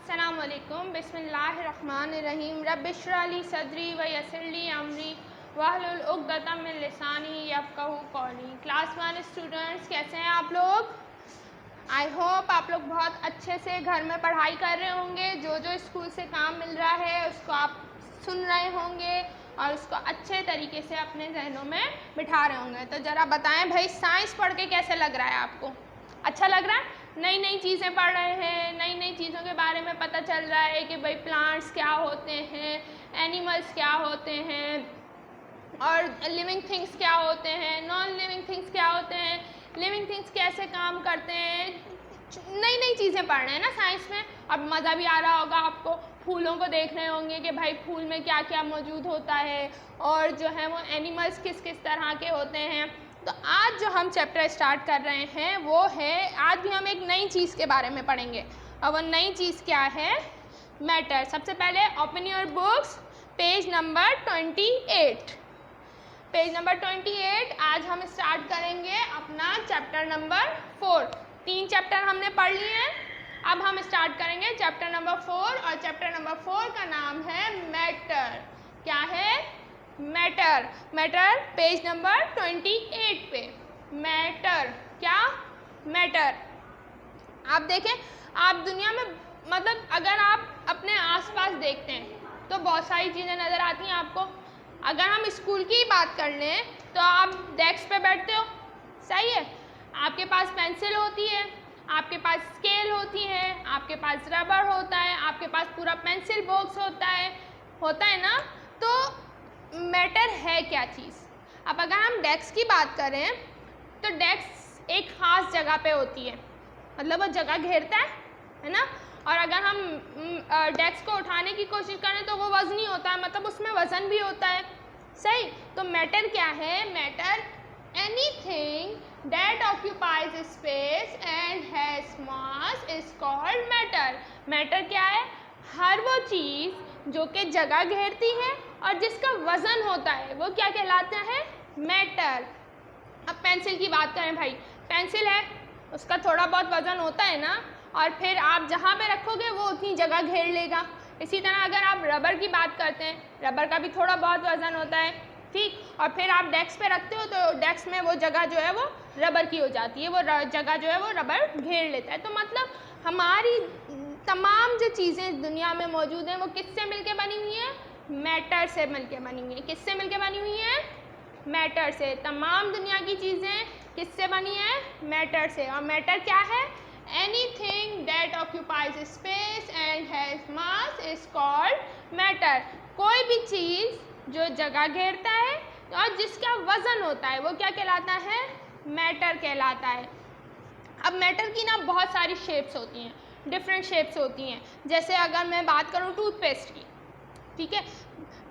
अस्सलामुअलैकुम बिस्मिल्लाहिर्रहमानिर्रहीम रब्बिश्रह ली सदरी व यस्सिर ली अमरी वहलुल उक़दतम मिन लिसानी यफ़क़हू क़ौली। क्लास 1 स्टूडेंट्स, कैसे हैं आप लोग? आई होप आप लोग बहुत अच्छे से घर में पढ़ाई कर रहे होंगे। जो जो स्कूल से काम मिल रहा है उसको आप सुन रहे होंगे और उसको अच्छे तरीके से अपने जहनों में बिठा रहे होंगे। तो ज़रा बताएं भाई, साइंस पढ़ के कैसे लग रहा है आपको? अच्छा लग रहा है? नई नई चीज़ें पढ़ रहे हैं, नई नई चीज़ों के बारे में पता चल रहा है कि भाई प्लांट्स क्या होते हैं, एनिमल्स क्या होते हैं और लिविंग थिंग्स क्या होते हैं, नॉन लिविंग थिंग्स क्या होते हैं, लिविंग थिंग्स कैसे काम करते हैं। नई नई चीज़ें पढ़ रहे हैं ना साइंस में। अब मज़ा भी आ रहा होगा आपको, फूलों को देख रहे होंगे कि भाई फूल में क्या क्या मौजूद होता है और जो है वो एनिमल्स किस किस तरह के होते हैं। तो आज जो हम चैप्टर स्टार्ट कर रहे हैं वो है, आज भी हम एक नई चीज़ के बारे में पढ़ेंगे और वो नई चीज़ क्या है? मैटर। सबसे पहले open your books, page number 28। Page number 28 आज हम स्टार्ट करेंगे अपना चैप्टर नंबर 4। 3 चैप्टर हमने पढ़ लिए हैं, अब हम स्टार्ट करेंगे चैप्टर नंबर 4 और चैप्टर नंबर 4 का नाम है मैटर। क्या है? मैटर। मैटर पेज नंबर 28 पे। मैटर क्या? मैटर। आप देखें, आप दुनिया में मतलब अगर आप अपने आसपास देखते हैं तो बहुत सारी चीज़ें नज़र आती हैं आपको। अगर हम स्कूल की बात कर लें तो आप डेस्क पे बैठते हो, सही है, आपके पास पेंसिल होती है, आपके पास स्केल होती है, आपके पास रबर होता है, आपके पास पूरा पेंसिल बॉक्स होता है ना। तो मैटर है क्या चीज़? अब अगर हम डेस्क की बात करें तो डेस्क एक ख़ास जगह पे होती है, मतलब वो जगह घेरता है ना। और अगर हम डेस्क को उठाने की कोशिश करें तो वो वज़नी होता है, मतलब उसमें वज़न भी होता है, सही। तो मैटर क्या है? Matter anything that occupies space and has mass is called matter. Matter क्या है? हर वो चीज़ जो कि जगह घेरती है और जिसका वज़न होता है वो क्या कहलाता है? मैटर। अब पेंसिल की बात करें भाई, पेंसिल है, उसका थोड़ा बहुत वज़न होता है ना, और फिर आप जहाँ पे रखोगे वो उतनी जगह घेर लेगा। इसी तरह अगर आप रबर की बात करते हैं, रबर का भी थोड़ा बहुत वज़न होता है, ठीक, और फिर आप डेस्क पे रखते हो तो डेस्क में वो जगह जो है वो रबर की हो जाती है, वो जगह जो है वो रबर घेर लेता है। तो मतलब हमारी तमाम जो चीज़ें दुनिया में मौजूद हैं वो किससे मिलके बनी हुई हैं? मैटर से मिलके बनी हुई हैं। किससे मिलके बनी हुई हैं? मैटर से। तमाम दुनिया की चीज़ें किससे बनी हैं? मैटर से। और मैटर क्या है? Anything that occupies space and has mass is called matter. कोई भी चीज़ जो जगह घेरता है और जिसका वज़न होता है वो क्या कहलाता है? मैटर कहलाता है। अब मैटर की ना बहुत सारी शेप्स होती हैं, डिफरेंट शेप्स होती हैं। जैसे अगर मैं बात करूँ टूथपेस्ट की, ठीक है,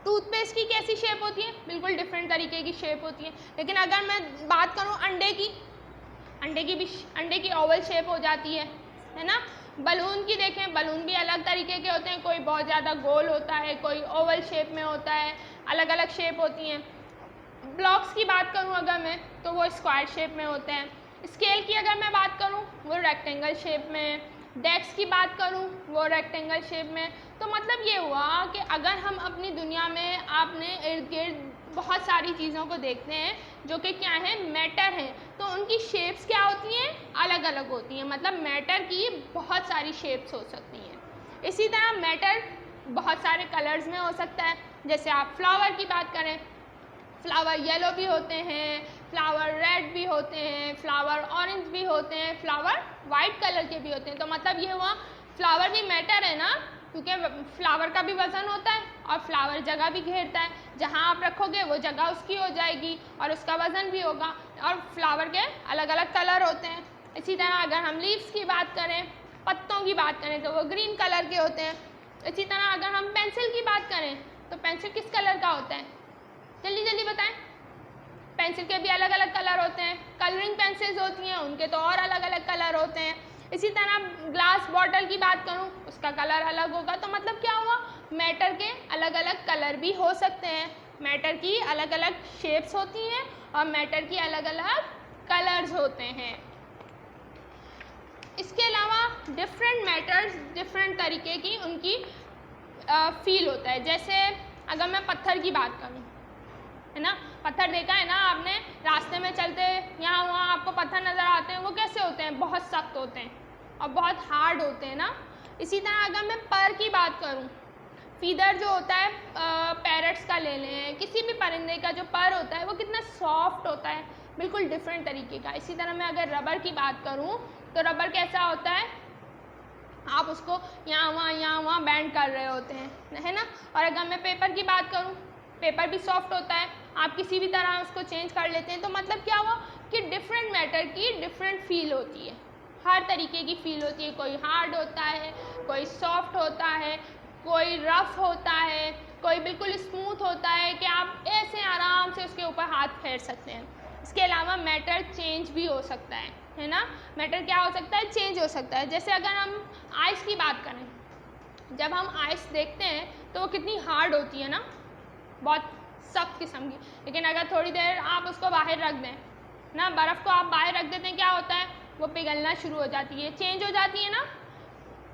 टूथपेस्ट की कैसी शेप होती है? बिल्कुल डिफरेंट तरीके की शेप होती है। लेकिन अगर मैं बात करूँ अंडे की ओवल शेप हो जाती है ना। बलून की देखें, बलून भी अलग तरीके के होते हैं, कोई बहुत ज़्यादा गोल होता है, कोई ओवल शेप में होता है, अलग अलग शेप होती हैं। ब्लॉक्स की बात करूँ अगर मैं तो वो स्क्वायर शेप में होते हैं। स्केल की अगर मैं बात करूँ वो रेक्टेंगल शेप में। डेस्क की बात करूँ वो रेक्टेंगल शेप में। तो मतलब ये हुआ कि अगर हम अपनी दुनिया में आपने इर्द गिर्द बहुत सारी चीज़ों को देखते हैं जो कि क्या है? मैटर हैं, तो उनकी शेप्स क्या होती हैं? अलग अलग होती हैं। मतलब मैटर की बहुत सारी शेप्स हो सकती हैं। इसी तरह मैटर बहुत सारे कलर्स में हो सकता है। जैसे आप फ्लावर की बात करें, फ्लावर येलो भी होते हैं, फ्लावर रेड भी होते हैं, फ्लावर ऑरेंज भी होते हैं, फ्लावर वाइट कलर के भी होते हैं। तो मतलब ये हुआ फ्लावर भी मैटर है ना, क्योंकि फ्लावर का भी वज़न होता है और फ्लावर जगह भी घेरता है। जहाँ आप रखोगे वो जगह उसकी हो जाएगी और उसका वज़न भी होगा। और फ्लावर के अलग अलग कलर होते हैं। इसी तरह अगर हम लीव्स की बात करें, पत्तों की बात करें तो वो ग्रीन कलर के होते हैं। इसी तरह अगर हम पेंसिल की बात करें तो पेंसिल किस कलर का होता है? जल्दी जल्दी बताएं। पेंसिल के भी अलग अलग कलर होते हैं। कलरिंग पेंसिल्स होती हैं, उनके तो और अलग अलग कलर होते हैं। इसी तरह ग्लास बॉटल की बात करूं, उसका कलर अलग होगा। तो मतलब क्या हुआ? मैटर के अलग अलग कलर भी हो सकते हैं, मैटर की अलग अलग शेप्स होती हैं और मैटर की अलग अलग कलर्स होते हैं। इसके अलावा डिफरेंट मैटर्स डिफरेंट तरीके की उनकी फील होता है। जैसे अगर मैं पत्थर की बात करूँ, है ना, पत्थर देखा है ना आपने, रास्ते में चलते यहाँ वहाँ आपको पत्थर नज़र आते हैं, वो कैसे होते हैं, बहुत सख्त होते हैं और बहुत हार्ड होते हैं ना। इसी तरह अगर मैं पर की बात करूँ, फीदर जो होता है पैरट्स का ले लें, किसी भी परिंदे का जो पर होता है वो कितना सॉफ्ट होता है, बिल्कुल डिफरेंट तरीके का। इसी तरह मैं अगर रबर की बात करूँ तो रबर कैसा होता है, आप उसको यहाँ वहाँ बैंड कर रहे होते हैं, है ना। और अगर मैं पेपर की बात करूँ, पेपर भी सॉफ्ट होता है, आप किसी भी तरह उसको चेंज कर लेते हैं। तो मतलब क्या हुआ कि डिफरेंट मैटर की डिफरेंट फील होती है, हर तरीके की फील होती है। कोई हार्ड होता है, कोई सॉफ्ट होता है, कोई रफ होता है, कोई बिल्कुल स्मूथ होता है कि आप ऐसे आराम से उसके ऊपर हाथ फेर सकते हैं। इसके अलावा मैटर चेंज भी हो सकता है ना। मैटर क्या हो सकता है, चेंज हो सकता है। जैसे अगर हम आइस की बात करें, जब हम आइस देखते हैं तो वो कितनी हार्ड होती है ना, बहुत सख्त किस्म की। लेकिन अगर थोड़ी देर आप उसको बाहर रख दें ना, बर्फ़ को आप बाहर रख देते हैं, क्या होता है, वो पिघलना शुरू हो जाती है, चेंज हो जाती है ना,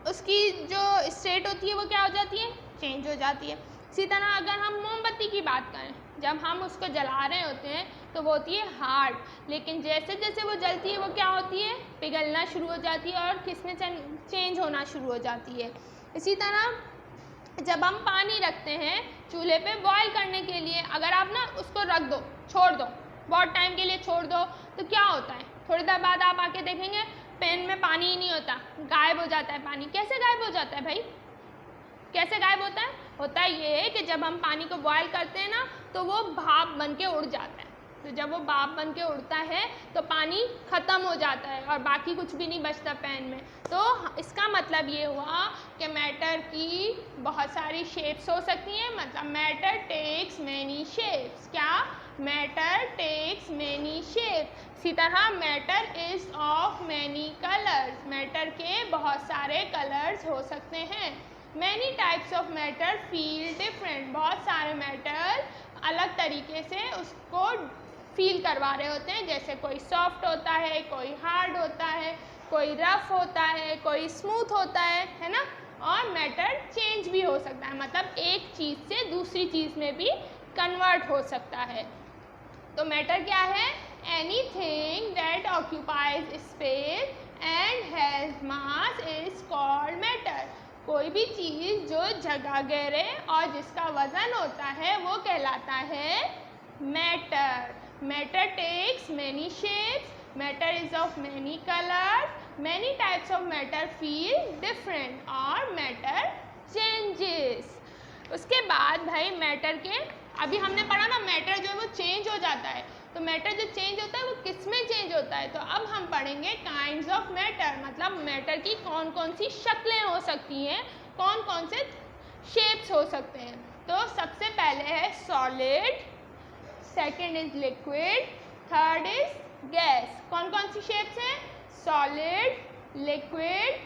उसकी जो स्टेट होती है वो क्या हो जाती है, चेंज हो जाती है। इसी तरह अगर हम मोमबत्ती की बात करें, जब हम उसको जला रहे होते हैं तो वो होती है हार्ड, लेकिन जैसे जैसे वो जलती है वो क्या होती है, पिघलना शुरू हो जाती है और किस्में चेंज होना शुरू हो जाती है। इसी तरह जब हम पानी रखते हैं चूल्हे पे बॉईल करने के लिए, अगर आप ना उसको रख दो, छोड़ दो, बहुत टाइम के लिए छोड़ दो, तो क्या होता है, थोड़ी देर बाद आप आके देखेंगे पैन में पानी ही नहीं होता, गायब हो जाता है पानी। कैसे गायब हो जाता है भाई, कैसे गायब होता है? होता है ये कि जब हम पानी को बॉयल करते हैं ना तो वो भाप बन के उड़ जाता है। तो जब वो भाप बन के उड़ता है तो पानी ख़त्म हो जाता है और बाकी कुछ भी नहीं बचता पैन में। तो इसका मतलब ये हुआ कि मैटर की बहुत सारी शेप्स हो सकती हैं, मतलब मैटर टेक्स मैनी शेप्स। क्या? Matter takes many shapes. इसी तरह matter is of many colours, matter के बहुत सारे कलर्स हो सकते हैं। Many types of matter feel different, बहुत सारे मैटर अलग तरीके से उसको फील करवा रहे होते हैं। जैसे कोई सॉफ्ट होता है, कोई हार्ड होता है, कोई रफ होता है, कोई स्मूथ होता है ना। और मैटर चेंज भी हो सकता है, मतलब एक चीज़ से दूसरी चीज़ में भी कन्वर्ट हो सकता है। तो मैटर क्या है? Anything that occupies space and has mass is called matter. कोई भी चीज़ जो जगह घेरे और जिसका वज़न होता है वो कहलाता है matter. Matter takes many shapes, matter is of many colours, many types of matter feel different और मैटर चेंजेस। उसके बाद भाई मैटर के, अभी हमने पढ़ा ना मैटर जो है वो चेंज हो जाता है, तो मैटर जो चेंज होता है वो किस में चेंज होता है? तो अब हम पढ़ेंगे काइंड्स ऑफ मैटर, मतलब मैटर की कौन कौन सी शक्लें हो सकती हैं, कौन कौन से शेप्स हो सकते हैं। तो सबसे पहले है solid, second is liquid, third is gas. कौन कौन सी शेप्स हैं? Solid, liquid,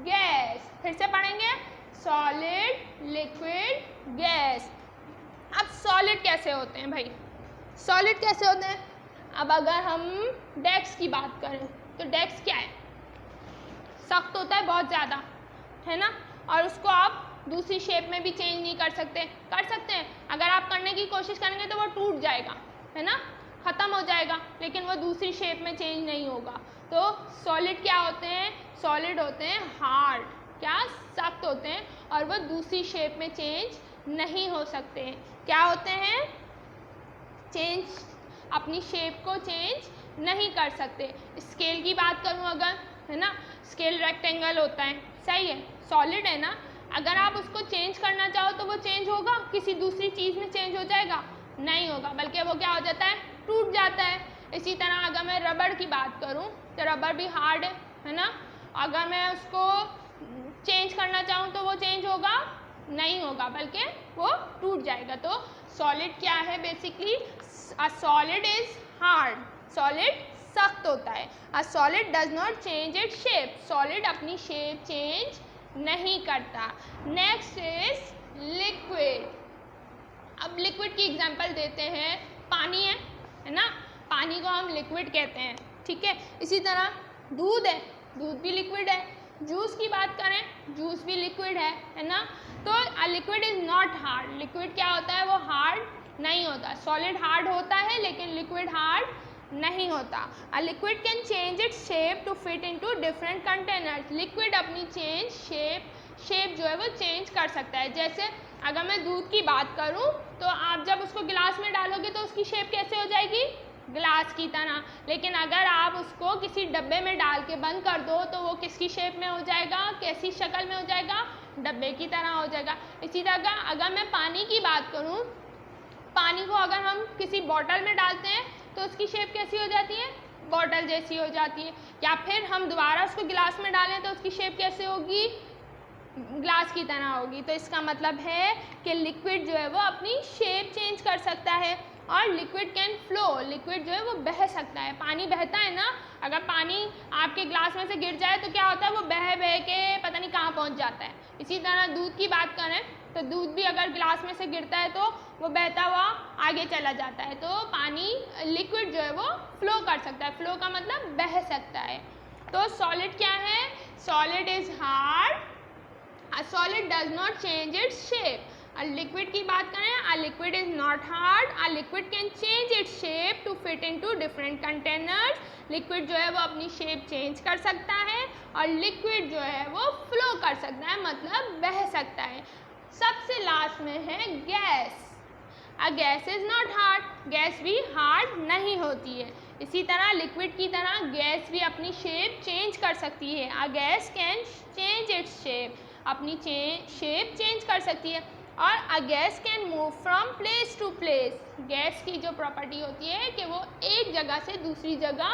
gas. फिर से पढ़ेंगे, सॉलिड, लिक्विड, गैस। अब सॉलिड कैसे होते हैं भाई, सॉलिड कैसे होते हैं? अब अगर हम डेस्क की बात करें तो डेस्क क्या है? सख्त होता है बहुत ज़्यादा, है ना, और उसको आप दूसरी शेप में भी चेंज नहीं कर सकते। कर सकते हैं, अगर आप करने की कोशिश करेंगे तो वो टूट जाएगा, है ना, ख़त्म हो जाएगा, लेकिन वो दूसरी शेप में चेंज नहीं होगा। तो सॉलिड क्या होते हैं? सॉलिड होते हैं हार्ड, क्या? सख्त होते हैं और वो दूसरी शेप में चेंज नहीं हो सकते हैं। क्या होते हैं? चेंज, अपनी शेप को चेंज नहीं कर सकते। स्केल की बात करूं अगर, है ना, स्केल रेक्टेंगल होता है, सही है, सॉलिड है ना, अगर आप उसको चेंज करना चाहो तो वो चेंज होगा, किसी दूसरी चीज़ में चेंज हो जाएगा? नहीं होगा, बल्कि वो क्या हो जाता है? टूट जाता है। इसी तरह अगर मैं रबड़ की बात करूं तो रबड़ भी हार्ड है ना, अगर मैं उसको चेंज करना चाहूँ तो वो चेंज होगा? नहीं होगा, बल्कि वो टूट जाएगा। तो सॉलिड क्या है? Basically a solid is hard, solid सख्त होता है। A solid does not change its shape, solid अपनी शेप चेंज नहीं करता। Next is liquid. अब लिक्विड की एग्जांपल देते हैं, पानी है ना, पानी को हम लिक्विड कहते हैं, ठीक है। इसी तरह दूध है, दूध भी लिक्विड है। जूस की बात करें, जूस भी लिक्विड है ना। तो a liquid is not hard, liquid क्या होता है, वो हार्ड नहीं होता। सॉलिड हार्ड होता है लेकिन लिक्विड हार्ड नहीं होता। A liquid can change its shape to fit into different containers, liquid अपनी शेप जो है वो चेंज कर सकता है। जैसे अगर मैं दूध की बात करूं तो आप जब उसको गिलास में डालोगे तो उसकी शेप कैसे हो जाएगी, ग्लास की तरह। लेकिन अगर आप उसको किसी डब्बे में डाल के बंद कर दो तो वो किसकी शेप में हो जाएगा, कैसी शक्ल में हो जाएगा, डब्बे की तरह हो जाएगा। इसी तरह अगर मैं पानी की बात करूं, पानी को अगर हम किसी बॉटल में डालते हैं तो उसकी शेप कैसी हो जाती है, बॉटल जैसी हो जाती है। या फिर हम दोबारा उसको गिलास में डालें तो उसकी शेप कैसे होगी, ग्लास की तरह होगी। तो इसका मतलब है कि लिक्विड जो है वो अपनी शेप चेंज कर सकता है। और लिक्विड कैन फ्लो, लिक्विड जो है वो बह सकता है। पानी बहता है ना, अगर पानी आपके ग्लास में से गिर जाए तो क्या होता है, वो बह के पता नहीं कहाँ पहुँच जाता है। इसी तरह दूध की बात करें तो दूध भी अगर ग्लास में से गिरता है तो वो बहता हुआ आगे चला जाता है। तो पानी लिक्विड जो है वो फ्लो कर सकता है, फ्लो का मतलब बह सकता है। तो सॉलिड क्या है, solid is hard, a solid does not change its shape. A liquid की बात करें, a liquid is not hard, a liquid can change its shape to fit into different containers. liquid जो है वो अपनी shape change कर सकता है और liquid जो है वो flow कर सकता है, मतलब बह सकता है। सबसे लास्ट में है gas. A gas is not hard, gas भी हार्ड नहीं होती है। इसी तरह लिक्विड की तरह गैस भी अपनी शेप चेंज कर सकती है। A gas can change its shape, अपनी शेप चेंज कर सकती है। और a gas can move from place to place, gas की जो प्रॉपर्टी होती है कि वो एक जगह से दूसरी जगह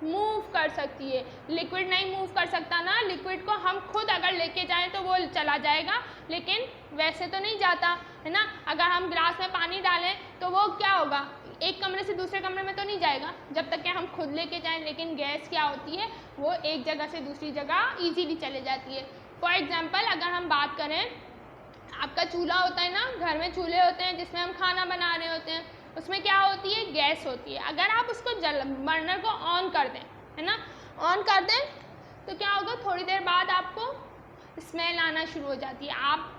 मूव कर सकती है। लिक्विड नहीं मूव कर सकता ना, लिक्विड को हम खुद अगर लेके जाएं तो वो चला जाएगा, लेकिन वैसे तो नहीं जाता है ना। अगर हम ग्लास में पानी डालें तो वो क्या होगा, एक कमरे से दूसरे कमरे में तो नहीं जाएगा जब तक कि हम खुद लेके जाएं। लेकिन गैस क्या होती है, वो एक जगह से दूसरी जगह ईजीली चले जाती है। फॉर एग्जाम्पल अगर हम बात करें, आपका चूल्हा होता है ना, घर में चूल्हे होते हैं जिसमें हम खाना बना रहे होते हैं, उसमें क्या होती है, गैस होती है। अगर आप उसको बर्नर को ऑन कर दें, है ना, ऑन कर दें तो क्या होगा, थोड़ी देर बाद आपको स्मेल आना शुरू हो जाती है। आप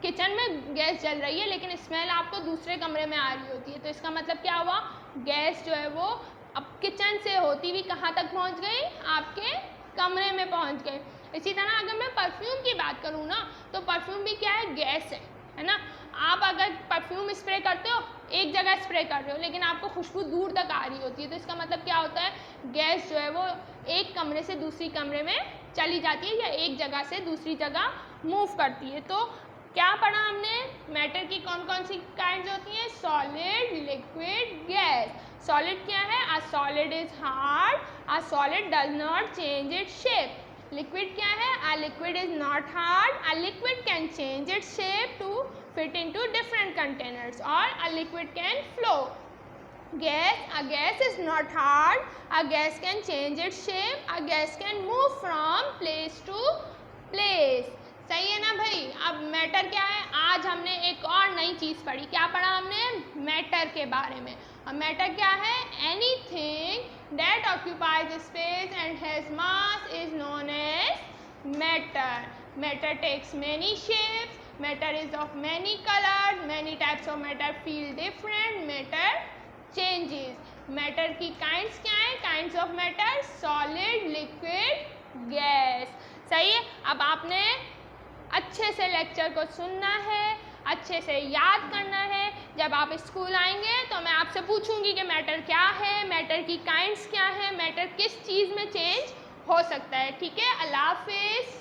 किचन में गैस जल रही है लेकिन स्मेल आपको दूसरे कमरे में आ रही होती है। तो इसका मतलब क्या हुआ, गैस जो है वो अब किचन से होती हुई कहाँ तक पहुँच गई, आपके कमरे में पहुँच गई। इसी तरह अगर मैं परफ्यूम की बात करूँ ना, तो परफ्यूम भी क्या है, गैस है ना। आप अगर परफ्यूम स्प्रे करते हो, एक जगह स्प्रे कर रहे हो लेकिन आपको खुशबू दूर तक आ रही होती है। तो इसका मतलब क्या होता है, गैस जो है वो एक कमरे से दूसरी कमरे में चली जाती है या एक जगह से दूसरी जगह मूव करती है। तो क्या पढ़ा हमने, मैटर की कौन कौन सी काइंड्स होती हैं, सॉलिड, लिक्विड, गैस। सॉलिड क्या है, a solid is hard, a solid does not change its shape. Liquid क्या है, a liquid is not hard, a liquid can change its shape to fit into different containers, or a liquid can flow. Gas, a gas is not hard, a gas can change its shape, a gas can move from place to place. सही है ना भाई। अब matter क्या है, आज हमने एक और नई चीज़ पढ़ी। क्या पढ़ा हमने, मैटर के बारे में। अब मैटर क्या है, anything that occupies space and has mass is known as matter. Matter takes many shapes, matter is of many colors, many types of matter feel different, matter changes. matter की kinds क्या है, kinds of matter, solid, liquid, gas। सही है। अब आपने अच्छे से lecture को सुनना है, अच्छे से याद करना है। जब आप स्कूल आएंगे तो मैं आपसे पूछूंगी कि मैटर क्या है, मैटर की काइंड्स क्या है, मैटर किस चीज़ में चेंज हो सकता है। ठीक है, अल्लाह हाफिज़।